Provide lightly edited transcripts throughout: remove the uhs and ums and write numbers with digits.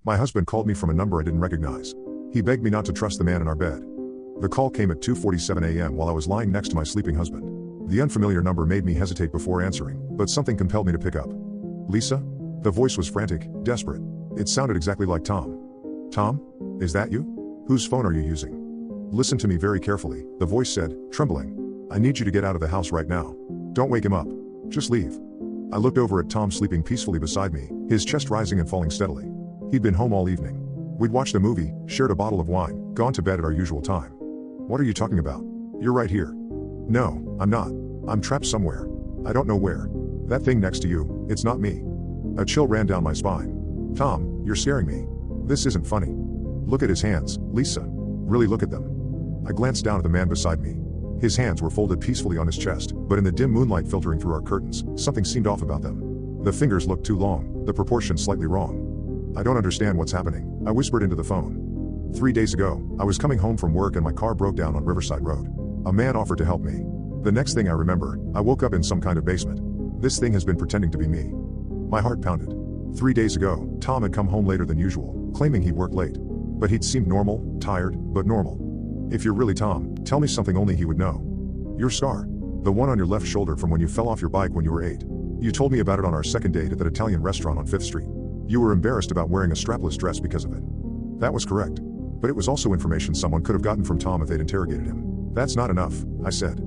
My husband called me from a number I didn't recognize. He begged me not to trust the man in our bed. The call came at 2:47 a.m. while I was lying next to my sleeping husband. The unfamiliar number made me hesitate before answering, but something compelled me to pick up. Lisa? The voice was frantic, desperate. It sounded exactly like Tom. Tom? Is that you? Whose phone are you using? Listen to me very carefully, the voice said, trembling. I need you to get out of the house right now. Don't wake him up. Just leave. I looked over at Tom sleeping peacefully beside me, his chest rising and falling steadily. He'd been home all evening. We'd watched a movie, shared a bottle of wine, gone to bed at our usual time. What are you talking about? You're right here. No, I'm not. I'm trapped somewhere. I don't know where. That thing next to you, it's not me. A chill ran down my spine. Tom, you're scaring me. This isn't funny. Look at his hands, Lisa. Really look at them. I glanced down at the man beside me. His hands were folded peacefully on his chest, but in the dim moonlight filtering through our curtains, something seemed off about them. The fingers looked too long, the proportions slightly wrong. I don't understand what's happening, I whispered into the phone. 3 days ago, I was coming home from work and my car broke down on Riverside Road. A man offered to help me. The next thing I remember, I woke up in some kind of basement. This thing has been pretending to be me. My heart pounded. 3 days ago, Tom had come home later than usual, claiming he'd worked late. But he'd seemed normal, tired, but normal. If you're really Tom, tell me something only he would know. Your scar. The one on your left shoulder from when you fell off your bike when you were 8. You told me about it on our second date at that Italian restaurant on 5th Street. You were embarrassed about wearing a strapless dress because of it. That was correct. But it was also information someone could have gotten from Tom if they'd interrogated him. That's not enough, I said.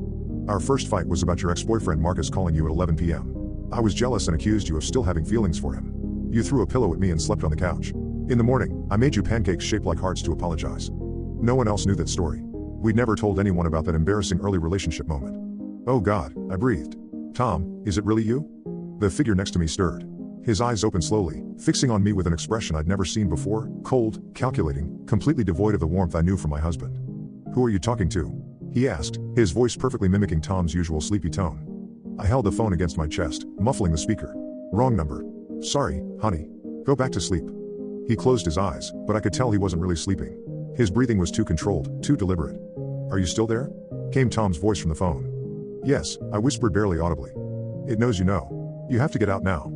Our first fight was about your ex-boyfriend Marcus calling you at 11 p.m. I was jealous and accused you of still having feelings for him. You threw a pillow at me and slept on the couch. In the morning, I made you pancakes shaped like hearts to apologize. No one else knew that story. We'd never told anyone about that embarrassing early relationship moment. Oh God, I breathed. Tom, is it really you? The figure next to me stirred. His eyes opened slowly, fixing on me with an expression I'd never seen before, cold, calculating, completely devoid of the warmth I knew from my husband. Who are you talking to? He asked, his voice perfectly mimicking Tom's usual sleepy tone. I held the phone against my chest, muffling the speaker. Wrong number. Sorry, honey. Go back to sleep. He closed his eyes, but I could tell he wasn't really sleeping. His breathing was too controlled, too deliberate. Are you still there? Came Tom's voice from the phone. Yes, I whispered barely audibly. It knows you know. You have to get out now.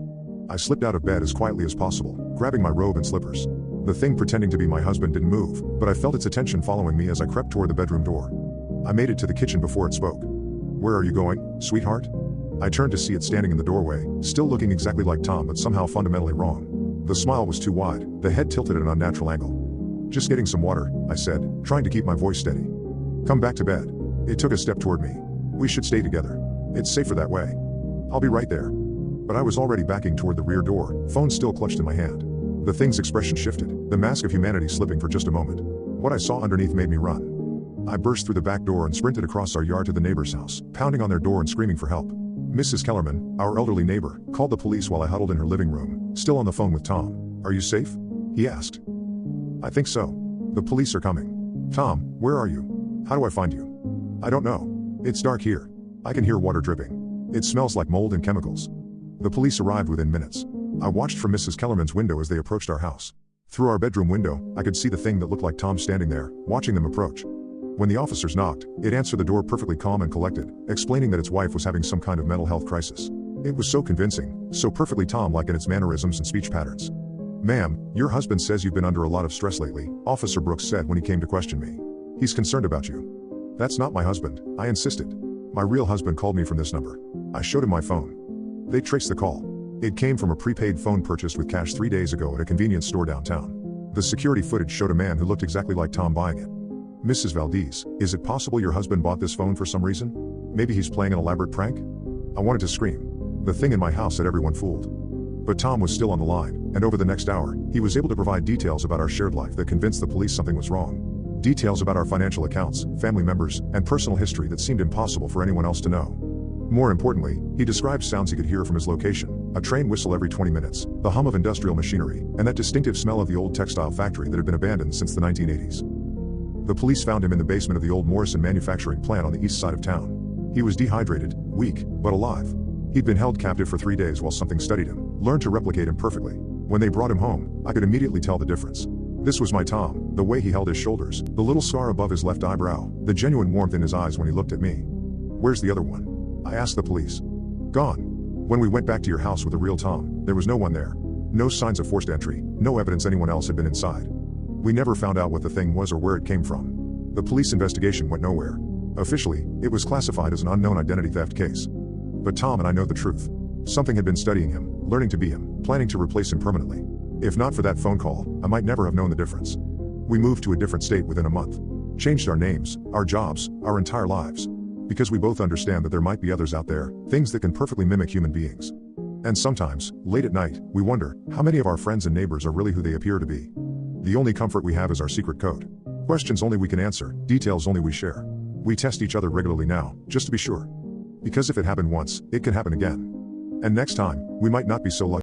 I slipped out of bed as quietly as possible, grabbing my robe and slippers. The thing pretending to be my husband didn't move, but I felt its attention following me as I crept toward the bedroom door. I made it to the kitchen before it spoke. Where are you going, sweetheart? I turned to see it standing in the doorway, still looking exactly like Tom but somehow fundamentally wrong. The smile was too wide, the head tilted at an unnatural angle. Just getting some water, I said, trying to keep my voice steady. Come back to bed. It took a step toward me. We should stay together. It's safer that way. I'll be right there. But I was already backing toward the rear door, phone still clutched in my hand. The thing's expression shifted, the mask of humanity slipping for just a moment. What I saw underneath made me run. I burst through the back door and sprinted across our yard to the neighbor's house, pounding on their door and screaming for help. Mrs. Kellerman, our elderly neighbor, called the police while I huddled in her living room, still on the phone with Tom. Are you safe? He asked. I think so. The police are coming. Tom, where are you? How do I find you? I don't know. It's dark here. I can hear water dripping. It smells like mold and chemicals. The police arrived within minutes. I watched from Mrs. Kellerman's window as they approached our house. Through our bedroom window, I could see the thing that looked like Tom standing there, watching them approach. When the officers knocked, it answered the door perfectly calm and collected, explaining that its wife was having some kind of mental health crisis. It was so convincing, so perfectly Tom-like in its mannerisms and speech patterns. Ma'am, your husband says you've been under a lot of stress lately, Officer Brooks said when he came to question me. He's concerned about you. That's not my husband, I insisted. My real husband called me from this number. I showed him my phone. They traced the call. It came from a prepaid phone purchased with cash 3 days ago at a convenience store downtown. The security footage showed a man who looked exactly like Tom buying it. Mrs. Valdez, is it possible your husband bought this phone for some reason? Maybe he's playing an elaborate prank? I wanted to scream. The thing in my house had everyone fooled. But Tom was still on the line, and over the next hour, he was able to provide details about our shared life that convinced the police something was wrong. Details about our financial accounts, family members, and personal history that seemed impossible for anyone else to know. More importantly, he described sounds he could hear from his location, a train whistle every 20 minutes, the hum of industrial machinery, and that distinctive smell of the old textile factory that had been abandoned since the 1980s. The police found him in the basement of the old Morrison manufacturing plant on the east side of town. He was dehydrated, weak, but alive. He'd been held captive for 3 days while something studied him, learned to replicate him perfectly. When they brought him home, I could immediately tell the difference. This was my Tom, the way he held his shoulders, the little scar above his left eyebrow, the genuine warmth in his eyes when he looked at me. Where's the other one? I asked the police. Gone. When we went back to your house with the real Tom, there was no one there. No signs of forced entry, no evidence anyone else had been inside. We never found out what the thing was or where it came from. The police investigation went nowhere. Officially, it was classified as an unknown identity theft case. But Tom and I know the truth. Something had been studying him, learning to be him, planning to replace him permanently. If not for that phone call, I might never have known the difference. We moved to a different state within a month. Changed our names, our jobs, our entire lives. Because we both understand that there might be others out there, things that can perfectly mimic human beings. And sometimes, late at night, we wonder, how many of our friends and neighbors are really who they appear to be? The only comfort we have is our secret code. Questions only we can answer, details only we share. We test each other regularly now, just to be sure. Because if it happened once, it can happen again. And next time, we might not be so lucky.